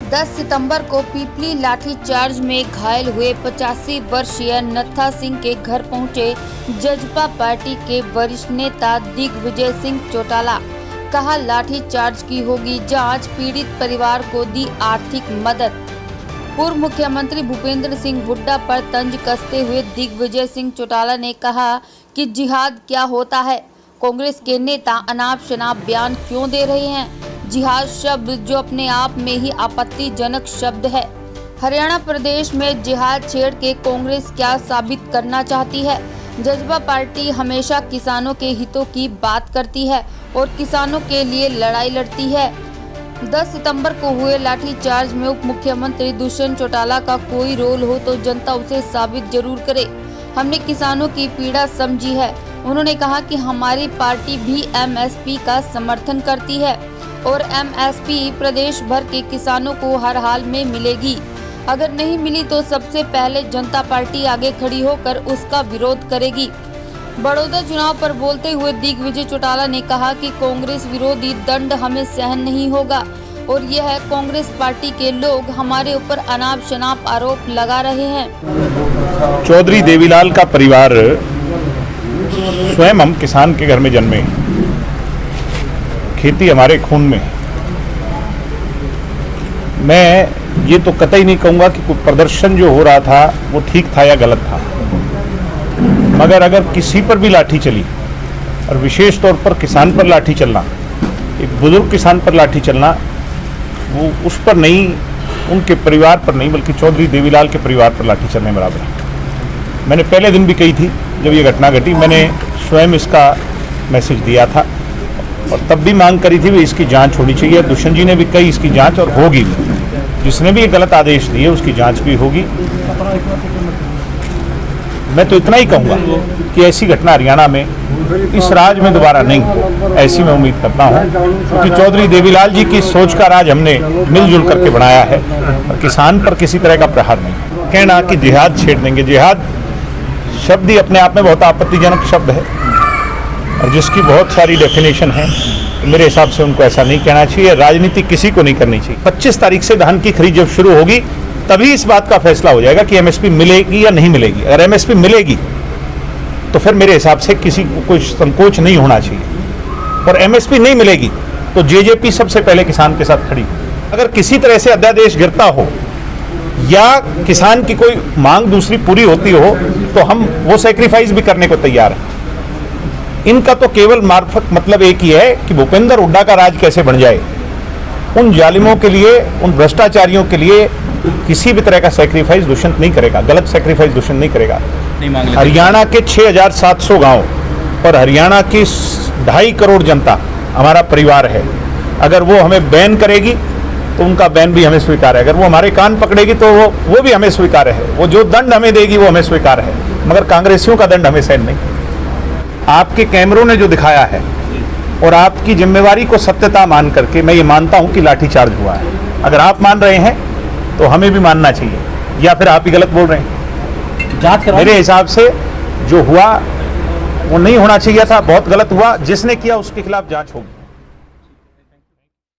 10 सितंबर को पीपली लाठीचार्ज में घायल हुए 85 वर्षीय नत्था सिंह के घर पहुंचे जजपा पार्टी के वरिष्ठ नेता दिग्विजय सिंह चौटाला। कहा, लाठीचार्ज की होगी जांच, पीड़ित परिवार को दी आर्थिक मदद। पूर्व मुख्यमंत्री भूपेंद्र सिंह हुड्डा पर तंज कसते हुए दिग्विजय सिंह चौटाला ने कहा कि जिहाद क्या होता है। कांग्रेस के नेता अनाप शनाप बयान क्यों दे रहे हैं। जिहाद शब्द जो अपने आप में ही आपत्तिजनक शब्द है। हरियाणा प्रदेश में जिहाद छेड़ के कांग्रेस क्या साबित करना चाहती है। जजपा पार्टी हमेशा किसानों के हितों की बात करती है और किसानों के लिए लड़ाई लड़ती है। 10 सितंबर को हुए लाठीचार्ज में उप मुख्यमंत्री दुष्यंत चौटाला का कोई रोल हो तो जनता उसे साबित जरूर करे। हमने किसानों की पीड़ा समझी है। उन्होंने कहा कि हमारी पार्टी भी एमएसपी का समर्थन करती है और एमएसपी प्रदेश भर के किसानों को हर हाल में मिलेगी। अगर नहीं मिली तो सबसे पहले जनता पार्टी आगे खड़ी होकर उसका विरोध करेगी। बड़ौदा चुनाव पर बोलते हुए दिग्विजय चौटाला ने कहा कि कांग्रेस विरोधी दंड हमें सहन नहीं होगा और यह कांग्रेस पार्टी के लोग हमारे ऊपर अनाप शनाप आरोप लगा रहे हैं। चौधरी देवीलाल का परिवार स्वयं हम किसान के घर में जन्मे, खेती हमारे खून में। मैं ये तो कतई नहीं कहूँगा कि कोई प्रदर्शन जो हो रहा था वो ठीक था या गलत था, मगर अगर किसी पर भी लाठी चली और विशेष तौर पर किसान पर लाठी चलना, एक बुजुर्ग किसान पर लाठी चलना, वो उस पर नहीं, उनके परिवार पर नहीं, बल्कि चौधरी देवीलाल के परिवार पर लाठी चलने बराबर है। मैंने पहले दिन भी कही थी जब ये घटना घटी, मैंने स्वयं इसका मैसेज दिया था और तब भी मांग करी थी भी इसकी जांच होनी चाहिए। दुष्यंत जी ने भी कही इसकी जांच और होगी। जिसने भी ये गलत आदेश दिए उसकी जांच भी होगी। मैं तो इतना ही कहूँगा कि ऐसी घटना हरियाणा में इस राज में दोबारा नहीं हो, ऐसी मैं उम्मीद करता हूँ, क्योंकि चौधरी देवीलाल जी की सोच का राज हमने मिलजुल करके बनाया है और किसान पर किसी तरह का प्रहार नहीं। कहना कि जिहाद छेड़ देंगे, जिहाद शब्द ही अपने आप में बहुत आपत्तिजनक शब्द है और जिसकी बहुत सारी डेफिनेशन है। मेरे हिसाब से उनको ऐसा नहीं कहना चाहिए। राजनीति किसी को नहीं करनी चाहिए। 25 तारीख से धान की खरीद जब शुरू होगी तभी इस बात का फैसला हो जाएगा कि एमएसपी मिलेगी या नहीं मिलेगी। अगर एमएसपी मिलेगी तो फिर मेरे हिसाब से किसी को कोई संकोच नहीं होना चाहिए और एमएसपी नहीं मिलेगी तो जेजेपी सबसे पहले किसान के साथ खड़ी। अगर किसी तरह से अध्यादेश गिरता हो या किसान की कोई मांग दूसरी पूरी होती हो तो हम वो सेक्रीफाइस भी करने को तैयार हैं। इनका तो केवल मार्फत मतलब एक ही है कि भूपेंद्र हुड्डा का राज कैसे बन जाए। उन जालिमों के लिए, उन भ्रष्टाचारियों के लिए किसी भी तरह का सेक्रीफाइस दुष्यंत नहीं करेगा, गलत सेक्रीफाइस दुष्यंत नहीं करेगा। हरियाणा के 6700 गांव और हरियाणा की 2.5 करोड़ जनता हमारा परिवार है। अगर वो हमें बैन करेगी तो उनका बैन भी हमें स्वीकार है। अगर वो हमारे कान पकड़ेगी तो वो भी हमें स्वीकार है। वो जो दंड हमें देगी वो हमें स्वीकार है, मगर कांग्रेसियों का दंड हमें सहन नहीं। आपके कैमरों ने जो दिखाया है और आपकी जिम्मेवारी को सत्यता मान करके मैं ये मानता हूं कि लाठीचार्ज हुआ है। अगर आप मान रहे हैं तो हमें भी मानना चाहिए, या फिर आप ही गलत बोल रहे हैं। जांच मेरे हिसाब से जो हुआ वो नहीं होना चाहिए था, बहुत गलत हुआ। जिसने किया उसके खिलाफ जांच होगी।